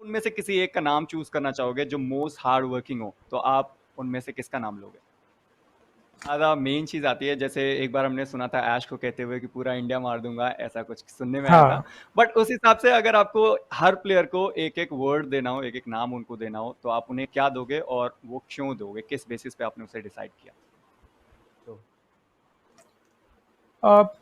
उनमें से किसी एक का नाम चूज करना चाहोगे जो मोस्ट हार्ड वर्किंग हो, तो आप उनमें से किसका नाम लोगे? ज़्यादा मेन चीज़ आती है, जैसे एक बार हमने सुना था ऐश को कहते हुए कि पूरा इंडिया मार दूंगा, ऐसा कुछ सुनने में आया था। हाँ। बट उस हिसाब से अगर आपको हर प्लेयर को एक एक वर्ड देना हो, एक एक नाम उनको देना हो, तो आप उन्हें क्या दोगे और वो क्यों दोगे, किस बेसिस पे आपने उसे डिसाइड किया? तो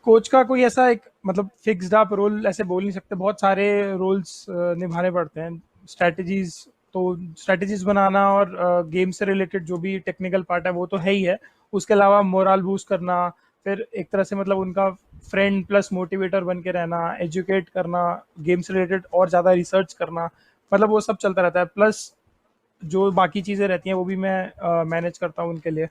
कोच का कोई ऐसा एक मतलब फिक्स्ड आप रोल ऐसे बोल नहीं सकते, बहुत सारे रोल्स निभाने पड़ते हैं। स्ट्रैटेजीज, तो स्ट्रैटेजीज बनाना और गेम से रिलेटेड जो भी टेक्निकल पार्ट है वो तो है ही है। उसके अलावा मोरल बूस्ट करना, फिर एक तरह से मतलब उनका फ्रेंड प्लस मोटिवेटर बन के रहना, एजुकेट करना, गेम से रिलेटेड और ज़्यादा रिसर्च करना, मतलब वो सब चलता रहता है। प्लस जो बाकी चीज़ें रहती हैं वो भी मैं मैनेज करता हूँ उनके लिए।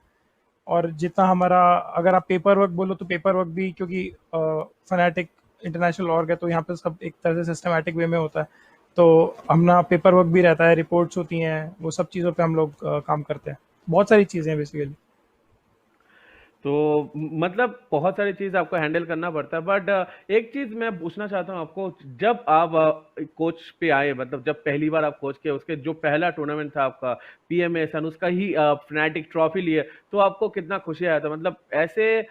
और जितना हमारा, अगर आप पेपर वर्क बोलो तो पेपर वर्क भी, क्योंकि फनाटिक इंटरनेशनल ऑर्ग है तो यहाँ पे सब एक तरह से सिस्टमैटिक वे में होता है। तो हमना पेपर वर्क भी रहता है, रिपोर्ट्स होती हैं, वो सब चीज़ों पे हम लोग काम करते हैं। बहुत सारी चीज़ें हैं बेसिकली। तो मतलब बहुत सारी चीज़ आपको हैंडल करना पड़ता है, बट एक चीज़ मैं पूछना चाहता हूँ आपको। जब आप कोच पे आए, मतलब जब पहली बार आप कोच किए, उसके जो पहला टूर्नामेंट था आपका पीएमएसन, उसका ही फनाटिक ट्रॉफी लिए, तो आपको कितना खुशी आया था? मतलब ऐसे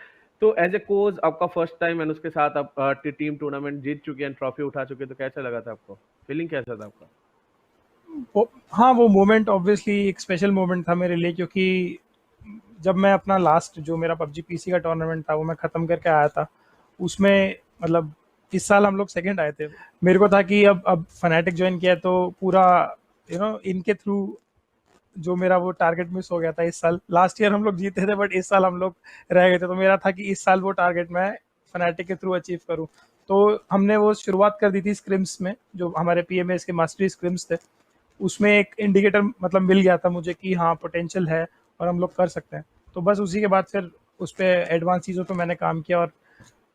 तो एज ए कोच आपका फर्स्ट टाइम एंड उसके साथ आप टीम टूर्नामेंट जीत चुके हैं, ट्रॉफी उठा चुके हैं, तो कैसा लगा था आपको? फीलिंग कैसा था आपका? हाँ, वो मोमेंट ऑब्वियसली एक स्पेशल मोमेंट था मेरे लिए, क्योंकि जब मैं अपना लास्ट जो मेरा पबजी पीसी का टूर्नामेंट था वो मैं ख़त्म करके आया था, उसमें मतलब इस साल हम लोग सेकंड आए थे। मेरे को था कि अब फनाटिक ज्वाइन किया है तो पूरा इनके थ्रू जो मेरा वो टारगेट मिस हो गया था इस साल। लास्ट ईयर हम लोग जीते थे बट इस साल हम लोग रह गए थे, तो मेरा था कि इस साल वो टारगेट मैं फनाटिक के थ्रू अचीव करूँ। तो हमने वो शुरुआत कर दी थी स्क्रिम्स में, जो हमारे पीएमएस के मास्टरी स्क्रिम्स थे। उसमें एक इंडिकेटर मतलब मिल गया था मुझे कि हाँ पोटेंशियल है और हम लोग कर सकते हैं। तो बस उसी के बाद फिर उस पर एडवांस चीज़ों पे मैंने काम किया और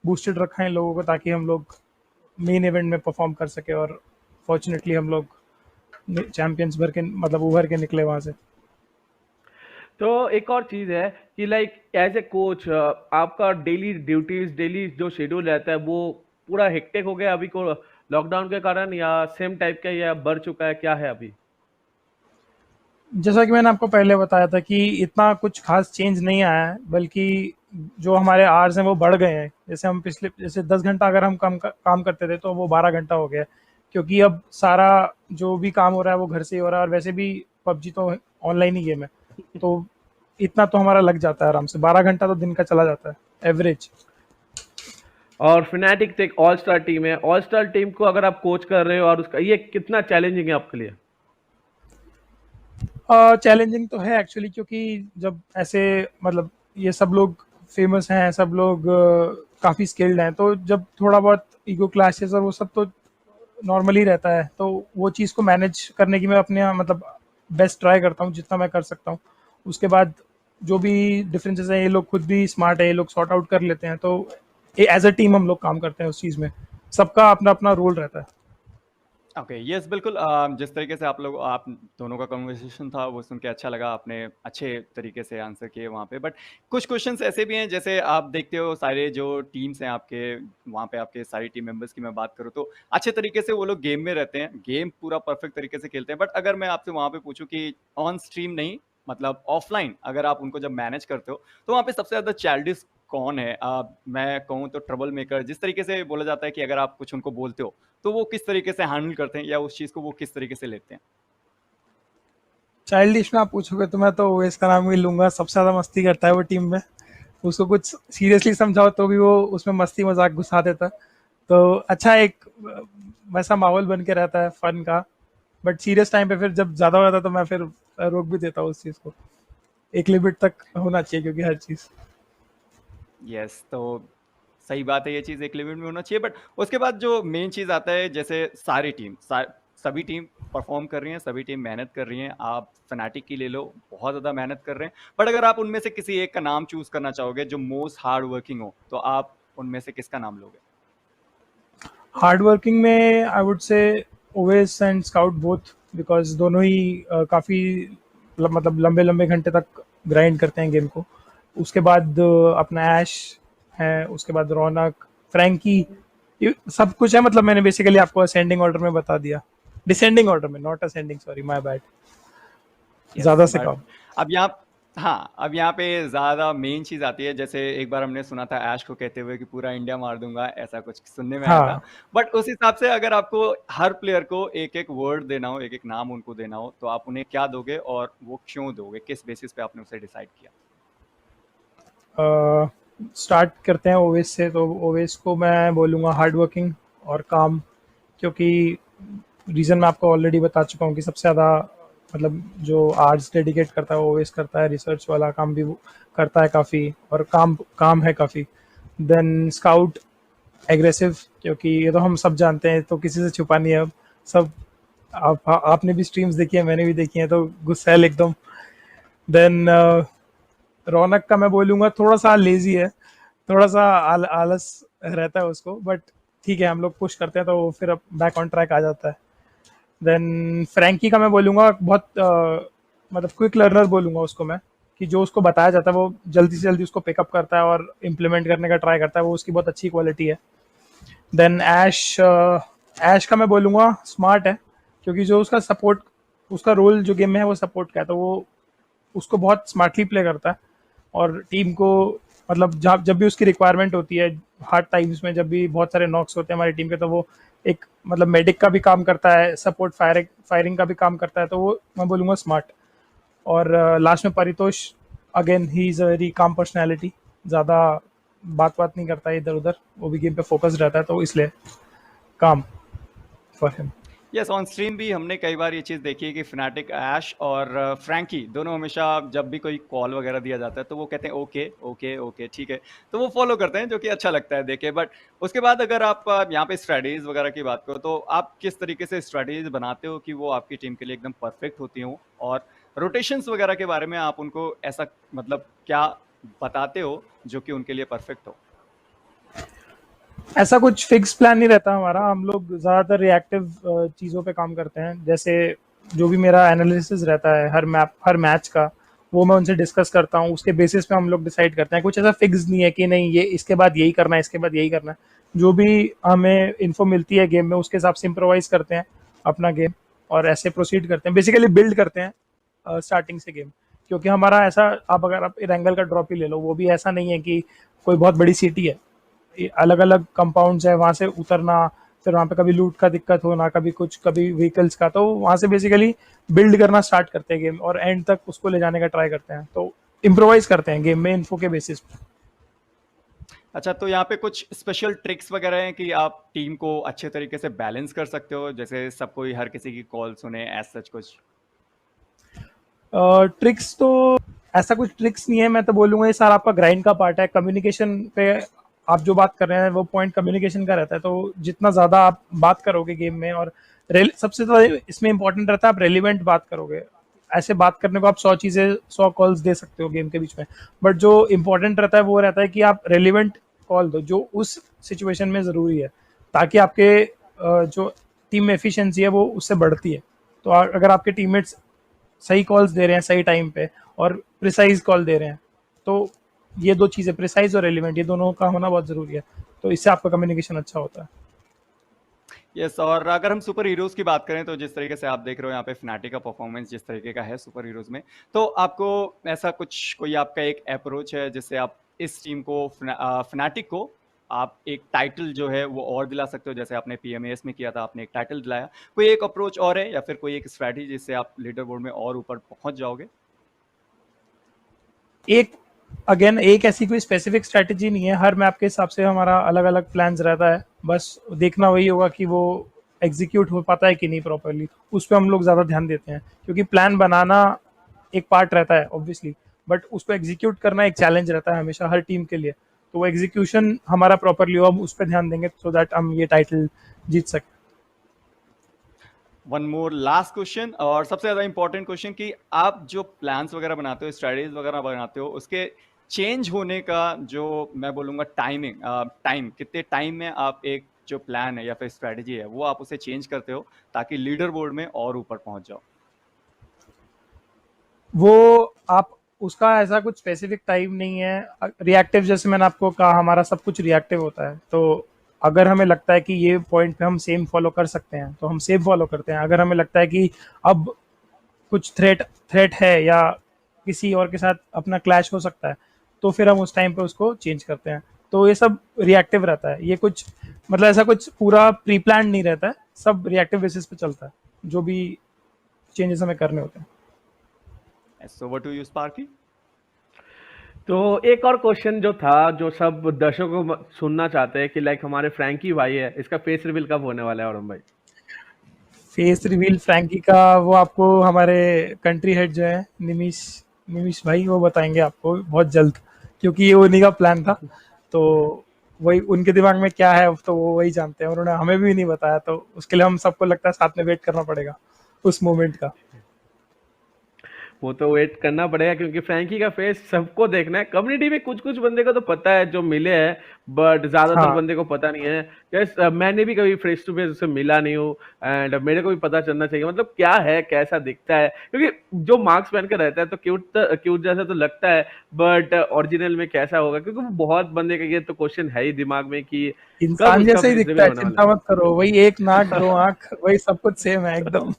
बूस्टेड रखा है इन लोगों को, ताकि हम लोग मेन इवेंट में परफॉर्म कर सके। और फॉर्चुनेटली हम लोग चैंपियंस भर के मतलब उभर के निकले वहाँ से। तो एक और चीज़ है कि लाइक एज ए कोच आपका डेली ड्यूटीज, डेली जो शेड्यूल रहता है वो पूरा हेक्टिक हो गया अभी को लॉकडाउन के कारण, या सेम टाइप का, या बढ़ चुका है, क्या है अभी? जैसा कि मैंने आपको पहले बताया था कि इतना कुछ खास चेंज नहीं आया है, बल्कि जो हमारे आवर्स हैं वो बढ़ गए हैं। जैसे हम पिछले जैसे 10 घंटा अगर हम काम करते थे तो वो 12 घंटा हो गया है, क्योंकि अब सारा जो भी काम हो रहा है वो घर से ही हो रहा है। और वैसे भी पबजी तो ऑनलाइन ही गेम है, तो इतना तो हमारा लग जाता है आराम से। 12 घंटा तो दिन का चला जाता है एवरेज। और फिनेटिक एक ऑल स्टार टीम है, ऑल स्टार टीम को अगर आप कोच कर रहे हो, और उसका ये कितना चैलेंजिंग है आपके लिए? चैलेंजिंग तो है एक्चुअली, क्योंकि जब ऐसे मतलब ये सब लोग फेमस हैं, सब लोग काफ़ी स्किल्ड हैं, तो जब थोड़ा बहुत ईगो क्लैशेस और वो सब तो नॉर्मली रहता है। तो वो चीज़ को मैनेज करने की मैं अपने मतलब बेस्ट ट्राई करता हूँ जितना मैं कर सकता हूँ। उसके बाद जो भी डिफरेंसेस हैं ये लोग खुद भी स्मार्ट है, ये लोग सॉर्ट आउट कर लेते हैं। तो एज अ टीम हम लोग काम करते हैं उस चीज़ में। सबका अपना अपना रोल रहता है। ओके, यस, बिल्कुल। जिस तरीके से आप दोनों का कन्वर्सेशन था वो सुन के अच्छा लगा, आपने अच्छे तरीके से आंसर किए वहाँ पे। बट कुछ क्वेश्चंस ऐसे भी हैं, जैसे आप देखते हो सारे जो टीम्स हैं आपके वहाँ पे, आपके सारी टीम मेंबर्स की मैं बात करूँ तो अच्छे तरीके से वो लोग गेम में रहते हैं, गेम पूरा परफेक्ट तरीके से खेलते हैं। बट अगर मैं आपसे वहाँ पे पूछूँ कि ऑन स्ट्रीम नहीं, मतलब ऑफलाइन अगर आप उनको जब मैनेज करते हो, तो वहाँ पे सबसे ज़्यादा चाइल्डिश कौन है? मैं कहूँ तो ट्रबल मेकर, जिस तरीके से बोला जाता है कि अगर आप कुछ उनको बोलते हो तो वो किस तरीके से हैंडल करते हैं, या उस चीज़ को वो किस तरीके से लेते हैं? चाइल्डिश में आप पूछोगे तो मैं तो इसका नाम ही लूंगा, सबसे ज्यादा मस्ती करता है वो टीम में। उसको कुछ सीरियसली समझाओ तो भी वो उसमें मस्ती मजाक घुसा देता है। तो अच्छा एक वैसा माहौल बन के रहता है फन का। बट सीरियस टाइम पे फिर जब ज्यादा हो जाता है तो मैं फिर रोक भी देता हूँ उस चीज को। एक लिमिट तक होना चाहिए क्योंकि हर चीज। यस, तो सही बात है, ये चीज़ एक लिमिट में होना चाहिए। बट उसके बाद जो मेन चीज़ आता है, जैसे सारी टीम सभी टीम परफॉर्म कर रही हैं, सभी टीम मेहनत कर रही हैं। आप फनाटिक की ले लो, बहुत ज़्यादा मेहनत कर रहे हैं। बट अगर आप उनमें से किसी एक का नाम चूज करना चाहोगे जो मोस्ट हार्ड वर्किंग हो, तो आप उनमें से किसका नाम लोगे? हार्ड वर्किंग में I would say Owais and scout both, because दोनों ही काफ़ी मतलब लंबे लंबे घंटे तक ग्राइंड करते हैं गेम को। उसके बाद अपना ऐश है, उसके बाद रौनक, फ्रैंकी, ये सब कुछ है। मतलब मैंने बेसिकली आपको असेंडिंग ऑर्डर में बता दिया। डिसेंडिंग ऑर्डर में, not ascending, sorry, my bad, yes ज्यादा से बट कम। अब यहाँ हाँ, अब यहाँ पे ज़्यादा मेन चीज़ आती है, जैसे एक बार हमने सुना था ऐश को कहते हुए कि पूरा इंडिया मार दूँगा, ऐसा कुछ सुनने में आया था। हाँ, बट उस हिसाब से अगर आपको हर प्लेयर को एक-एक वर्ड देना हो, एक-एक नाम उनको देना हो, तो आप उन्हें क्या दोगे और वो क्यों दोगे? किस बेसिस पे आपने उसे डिसाइड किया? स्टार्ट करते हैं ओवेस से। तो ओवेस को मैं बोलूँगा हार्ड वर्किंग और काम, क्योंकि रीज़न मैं आपको ऑलरेडी बता चुका हूँ कि सबसे ज़्यादा मतलब जो आर्ट्स डेडिकेट करता है वो ओवेस करता है, रिसर्च वाला काम भी वो करता है काफ़ी, और काम काम है काफ़ी। देन स्काउट एग्रेसिव, क्योंकि ये तो हम सब जानते हैं, तो किसी से छुपा नहीं है अब सब। आपने भी स्ट्रीम्स देखी है, मैंने भी देखी है, तो गुस्सैल एकदम। देन रौनक का मैं बोलूँगा थोड़ा सा लेजी है, थोड़ा सा आलस रहता है उसको, बट ठीक है, हम लोग पुश करते हैं तो वो फिर अब बैक ऑन ट्रैक आ जाता है। देन फ्रैंकी का मैं बोलूँगा बहुत मतलब क्विक लर्नर बोलूँगा उसको मैं, कि जो उसको बताया जाता है वो जल्दी से जल्दी उसको पिकअप करता है और इम्प्लीमेंट करने का ट्राई करता है, वो उसकी बहुत अच्छी क्वालिटी है। देन ऐश, ऐश का मैं बोलूँगा स्मार्ट है, क्योंकि जो उसका सपोर्ट, उसका रोल जो गेम में है वो सपोर्ट का है, तो वो उसको बहुत स्मार्टली प्ले करता है और टीम को मतलब जब जब भी उसकी रिक्वायरमेंट होती है हार्ड टाइम्स में, जब भी बहुत सारे नॉक्स होते हैं हमारी टीम के, तो वो एक मतलब मेडिक का भी काम करता है, सपोर्ट फायरिंग फायरिंग का भी काम करता है, तो वो मैं बोलूँगा स्मार्ट। और लास्ट में Paritosh, again he is a very calm personality, ज़्यादा बात बात नहीं करता है इधर उधर, वो भी गेम पे फोकस रहता है, तो इसलिए काम for him. Yes, on stream भी हमने कई बार ये चीज़ देखी है कि फनाटिक ऐश और फ्रैंकी दोनों हमेशा जब भी कोई कॉल वगैरह दिया जाता है तो वो कहते हैं ओके ओके ओके ठीक है, तो वो फॉलो करते हैं जो कि अच्छा लगता है देखे। बट उसके बाद अगर आप यहाँ पे स्ट्रेटजीज वगैरह की बात करो तो आप किस तरीके से स्ट्रेटजीज बनाते हो कि वो आपकी टीम के लिए एकदम परफेक्ट होती हो, और रोटेशंस वगैरह के बारे में आप उनको ऐसा मतलब क्या बताते हो जो कि उनके लिए परफेक्ट हो? ऐसा कुछ फिक्स प्लान नहीं रहता हमारा, हम लोग ज़्यादातर रिएक्टिव चीज़ों पे काम करते हैं। जैसे जो भी मेरा एनालिसिस रहता है हर मैच का, वो मैं उनसे डिस्कस करता हूँ, उसके बेसिस पे हम लोग डिसाइड करते हैं। कुछ ऐसा फिक्स नहीं है कि नहीं ये इसके बाद यही करना है, इसके बाद यही करना है। जो भी हमें इन्फो मिलती है गेम में उसके हिसाब से इम्प्रोवाइज करते हैं अपना गेम, और ऐसे प्रोसीड करते हैं, बेसिकली बिल्ड करते हैं स्टार्टिंग से गेम। क्योंकि हमारा ऐसा, आप अगर आप इरेंगल का ड्रॉप ही ले लो, वो भी ऐसा नहीं है कि कोई बहुत बड़ी सिटी है, अलग अलग कंपाउंड्स है, वहां से उतरना, फिर वहां पे कभी लूट का दिक्कत होना, कभी कुछ, कभी व्हीकल्स का, तो वहां से बेसिकली बिल्ड करना स्टार्ट करते हैं गेम, और एंड तक उसको ले जाने का ट्राई करते हैं, तो इम्प्रोवाइज करते हैं गेम में इन्फो के बेसिस पे। अच्छा, तो यहाँ पे कुछ स्पेशल ट्रिक्स वगैरह हैं कि आप टीम को अच्छे तरीके से बैलेंस कर सकते हो, जैसे सब कोई हर किसी की कॉल सुने, एज सच कुछ? ट्रिक्स तो ऐसा कुछ ट्रिक्स नहीं है, मैं तो बोलूंगा ये सारा आपका ग्राइंड का पार्ट है। कम्युनिकेशन पे आप जो बात कर रहे हैं वो पॉइंट कम्युनिकेशन का रहता है, तो जितना ज़्यादा आप बात करोगे गेम में, और सबसे ज़्यादा इसमें इंपॉर्टेंट रहता है आप रेलिवेंट बात करोगे। ऐसे बात करने को आप 100 चीज़ें 100 कॉल्स दे सकते हो गेम के बीच में, बट जो इंपॉर्टेंट रहता है वो रहता है कि आप रेलिवेंट कॉल दो जो उस सिचुएशन में ज़रूरी है, ताकि आपके जो टीम में एफिशिएंसी है वो उससे बढ़ती है। तो अगर आपके टीममेट्स सही कॉल्स दे रहे हैं सही टाइम पे, और प्रिसाइज कॉल दे रहे हैं, तो ये दो चीज़ें, प्रिसाइज और रेलिवेंट, ये दोनों का होना बहुत ज़रूरी है, तो इससे आपका कम्युनिकेशन अच्छा होता है। यस, और अगर हम सुपर हीरोज़ की बात करें तो जिस तरीके से आप देख रहे हो यहाँ पे फनाटिक का परफॉर्मेंस जिस तरीके का है सुपर हीरोज़ में, तो आपको ऐसा कुछ कोई आपका एक अप्रोच है जिससे आप इस टीम को फनाटिक को आप एक टाइटल जो है वो और दिला सकते हो, जैसे आपने पीएमएएस में किया था, आपने एक टाइटल दिलाया। कोई एक अप्रोच और है या फिर कोई एक स्ट्रैटेजी जिससे आप लीडर बोर्ड में और ऊपर पहुंच जाओगे? एक अगेन एक ऐसी कोई स्पेसिफिक स्ट्रैटेजी नहीं है, हर मैप के हिसाब से हमारा अलग अलग प्लान्स रहता है, बस देखना वही होगा कि वो एग्जीक्यूट हो पाता है कि नहीं प्रॉपरली, उस पर हम लोग ज़्यादा ध्यान देते हैं, क्योंकि प्लान बनाना एक पार्ट रहता है ऑब्वियसली, बट उसको एग्जीक्यूट करना एक चैलेंज रहता है हमेशा हर टीम के लिए। तो वो एग्जीक्यूशन हमारा प्रॉपरली हो, हम उस पर ध्यान देंगे सो दैट हम ये टाइटल जीत सकें। वन मोर लास्ट क्वेश्चन और सबसे ज़्यादा इंपॉर्टेंट क्वेश्चन कि आप जो प्लान्स वगैरह बनाते हो, स्ट्रेटजीज वगैरह बनाते हो, उसके चेंज होने का जो मैं बोलूँगा टाइमिंग, टाइम कितने टाइम में आप एक जो प्लान है या फिर स्ट्रेटजी है वो आप उसे चेंज करते हो ताकि लीडर बोर्ड में और ऊपर पहुंच जाओ? वो आप उसका ऐसा कुछ स्पेसिफिक टाइम नहीं है, रिएक्टिव जैसे मैंने आपको कहा हमारा सब कुछ रिएक्टिव होता है, तो अगर हमें लगता है कि ये पॉइंट पे हम सेम फॉलो कर सकते हैं तो हम सेम फॉलो करते हैं। अगर हमें लगता है कि अब कुछ थ्रेट है या किसी और के साथ अपना क्लैश हो सकता है तो फिर हम उस टाइम पे उसको चेंज करते हैं। तो ये सब रिएक्टिव रहता है, ये कुछ मतलब ऐसा कुछ पूरा प्री प्लान नहीं रहता है, सब रिएक्टिव बेसिस पे चलता है जो भी चेंजेस हमें करने होते हैं। So what do you Sparky? तो एक और क्वेश्चन जो था, जो सब दर्शकों को सुनना चाहते हैं कि लाइक हमारे फ्रैंकी भाई है, इसका फेस रिवील कब होने वाला है औरम भाई? फेस रिवील फ्रैंकी का वो आपको हमारे कंट्री हेड जो है निमिश भाई वो बताएंगे आपको बहुत जल्द, क्योंकि ये उन्हीं का प्लान था। तो वही उनके दिमाग में क्या है तो वो वही जानते हैं, उन्होंने हमें भी नहीं बताया, तो उसके लिए हम सबको लगता है साथ में वेट करना पड़ेगा उस मोमेंट का। वो तो वेट करना पड़ेगा, क्योंकि फ्रैंकी का फेस सबको देखना है। कम्युनिटी में कुछ कुछ बंदे को तो पता है जो मिले हैं, बट ज्यादातर हाँ बंदे को पता नहीं है। यस, मैंने भी कभी फेस टू फेस उससे मिला नहीं हूँ, एंड मेरे को भी पता चलना चाहिए मतलब क्या है, कैसा दिखता है, क्योंकि जो मास्क पहन कर रहता है तो क्यूट जैसा तो लगता है, बट ओरिजिनल में कैसा होगा, क्योंकि वो बहुत बंदे का ये तो क्वेश्चन है ही दिमाग में कि कब इंसान उसका जैसा ही फेस दिखता रिवील है, होने वाला चिंता है। मत करो, वही एक नाक दो आंख वही सब कुछ सेम है एकदम।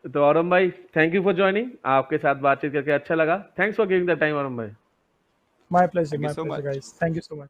तो औरम भाई, थैंक यू फॉर ज्वाइनिंग, आपके साथ बातचीत करके अच्छा लगा। Thanks for giving the time औरम भाई। My Thank you pleasure so much. Guys, thank you so much.